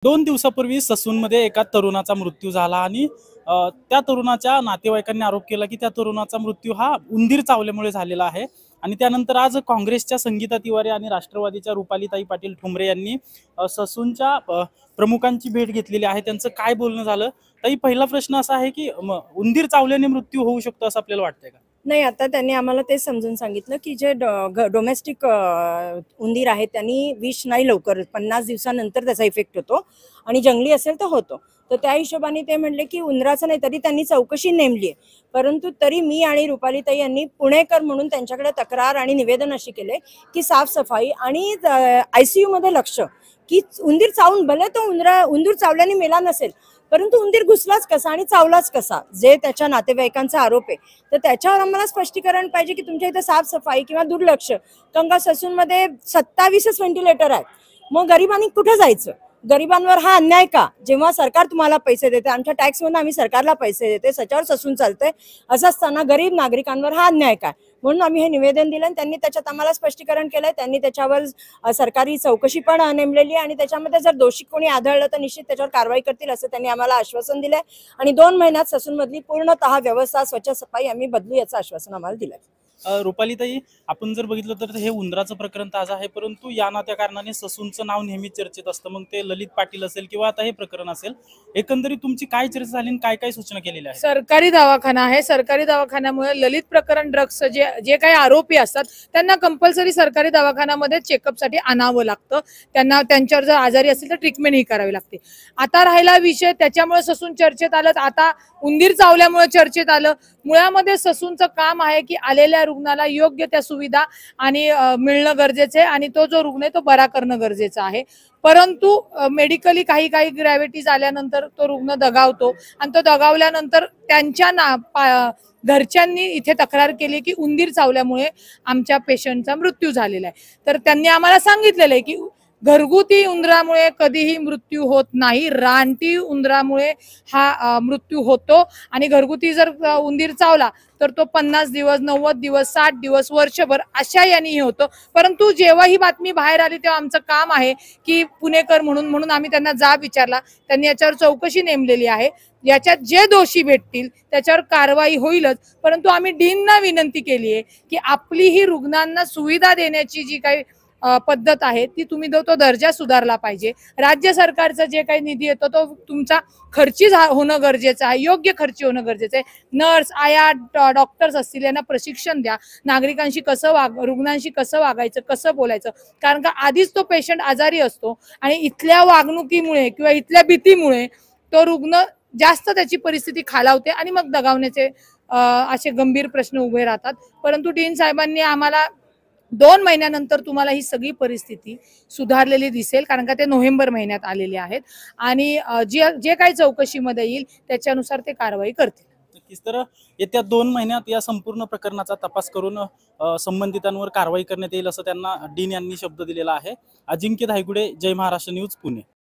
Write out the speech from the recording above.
2 दिवसापूर्वी ससूनमध्ये एका तरुणाचा मृत्यू झाला आणि त्या तरुणाच्या नातेवाईकांनी आरोप केला की त्या तरुणाचा मृत्यू हा उंदीर चावल्यामुळे झालेला आहे। आणि त्यानंतर आज काँग्रेसच्या संगीता तिवारी आणि राष्ट्रवादीच्या रुपालीताई पाटील ठुमरे यांनी ससूनच्या प्रमुखांची भेट घेतलेली आहे। त्यांचं काय बोलणं झालं? ताई, पहिला प्रश्न असा आहे की उंदीर चावल्याने मृत्यू होऊ शकतो असं आपल्याला वाटतंय का? नाही, आता त्यांनी आम्हाला ते समजून सांगितलं की जे डोमेस्टिक उंदीर आहेत त्यांनी विष नाही, लवकर 50 दिवसानंतर त्याचा इफेक्ट होतो आणि जंगली असेल तर होतो। तर त्या हिशोबाने ते म्हणले की उंदराचं नाही, तरी त्यांनी चौकशी नेमली आहे। परंतु तरी मी आणि रुपालीताई यांनी पुणेकर म्हणून त्यांच्याकडे तक्रार आणि निवेदन अशी केले की साफसफाई आणि ICU मध्ये लक्ष, की उंदीर चावून, भले तो उंदीर चावल्याने मेला नसेल, परंतु उंदीर घुसलाच कसा आणि चावलाच कसा, जे त्याच्या नातेवाईकांचा आरोप आहे। तर त्याच्यावर आम्हाला स्पष्टीकरण पाहिजे की तुमच्या इथे साफसफाई किंवा दुर्लक्ष। गंगा ससूनमध्ये 27 व्हेंटिलेटर आहेत, मग गरिबांनी कुठे जायचं? गरिबांवर हा अन्याय का? जेव्हा सरकार तुम्हाला पैसे देते, आमच्या टॅक्समधून आम्ही सरकारला पैसे देते, त्याच्यावर ससून चालते, असं असताना गरीब नागरिकांवर हा अन्याय काय? म्हणून आम्ही हे निवेदन दिलं आणि त्यांनी त्याच्यात आम्हाला स्पष्टीकरण केलंय। त्यांनी त्याच्यावर सरकारी चौकशी पण नेमलेली आहे आणि त्याच्यामध्ये जर दोषी कोणी आढळलं तर निश्चित त्याच्यावर कारवाई करतील असं त्यांनी आम्हाला आश्वासन दिलंय। आणि 2 महिन्यात ससूनमधली पूर्णतः व्यवस्था, स्वच्छ सफाई आम्ही बदलू याचं आश्वासन आम्हाला दिलंय। रुपालीताई, आपण जर बघितलं तर हे उंदराचं प्रकरण ताजं आहे, परंतु या नात्या कारणाने ससूनचं नाव नेहमी चर्चेत असतं। मग ते ललित पाटील असेल किंवा आता हे प्रकरण असेल, एकंदरीत तुमची काय चर्चा झाली आणि काय काय सूचना केलेल्या आहेत? सरकारी दवाखाना आहे, सरकारी दवाखान्यामुळे ललित प्रकरण ड्रग्स जे काही आरोपी असतात त्यांना कंपल्सरी सरकारी दवाखान्यामध्ये चेकअपसाठी आणावं लागतं। त्यांना त्यांच्यावर जर आजारी असेल तर ट्रीटमेंट ही करावी लागते। आता राहिला विषय, त्याच्यामुळे ससून चर्चेत आलं, आता उंदीर चावल्यामुळे चर्चेत आलं। मुळामध्ये ससूनचं काम आहे की आलेल्या रुग्णाला योग्य त्या सुविधा आणि मिळणं गरजेचं आहे आणि तो जो रुग्ण आहे तो बरा करणं गरजेचं आहे। परंतु मेडिकली काही ग्रॅव्हिटीज आल्यानंतर तो रुग्ण दगावतो आणि तो दगावल्यानंतर त्यांच्या घरच्यांनी इथे तक्रार केली की उंदीर चावल्यामुळे आमच्या पेशंटचा मृत्यू झालेला आहे। तर त्यांनी आम्हाला सांगितलेलं आहे की घरगुती उंदरामुळे कधीही मृत्यू होत नाही, रानटी उंदरामुळे हा मृत्यू होतो। आणि घरगुती जर उंदीर चावला तर तो 50 दिवस, 90 दिवस, 60 दिवस, वर्षभर अशा याने होतं। परंतु जेव्हा ही बातमी बाहेर आली तेव्हा आमचं काम आहे की पुणेकर म्हणून आम्ही त्यांना जाब विचारला। त्यांनी याच्यावर चौकशी नेमलेली आहे, याच्यात जे दोषी भेटतील त्याच्यावर कारवाई होईलच। परंतु आम्ही डीनना विनंती केली आहे की आपली ही रुग्णांना सुविधा देण्याची जी काही पद्धत आहे ती तुम्ही तो दर्जा सुधारला पाहिजे। राज्य सरकारचा जे काही निधी येतो तो तुमचा खर्ची होणं गरजेचं आहे, योग्य खर्ची होणं गरजेचं आहे। नर्स, आया, डॉक्टर्स असतील यांना प्रशिक्षण द्या, नागरिकांशी कसं रुग्णांशी कसं वागायचं, कसं बोलायचं। कारण का आधीच तो पेशंट आजारी असतो आणि इथल्या वागणुकीमुळे किंवा इथल्या भीतीमुळे तो रुग्ण जास्त त्याची परिस्थिती खालावते आणि मग दगावण्याचे असे गंभीर प्रश्न उभे राहतात। परंतु डीन साहेबांनी आम्हाला 2 महिन्यानंतर तुम्हाला ही सगळी परिस्थिती सुधारलेली दिसेल, कारण का ते नोव्हेंबर महिन्यात आलेले आहेत आणि जे काही चौकशीमध्ये येईल त्याच्यानुसार ते कारवाई करतील। नक्कीच, तर येत्या 2 महिन्यात या संपूर्ण प्रकरणाचा तपास करून संबंधितांवर कारवाई करण्यात येईल असं त्यांना डीन यांनी शब्द दिलेला आहे। अजिंक्य धायगुडे, जय महाराष्ट्र न्यूज, पुणे।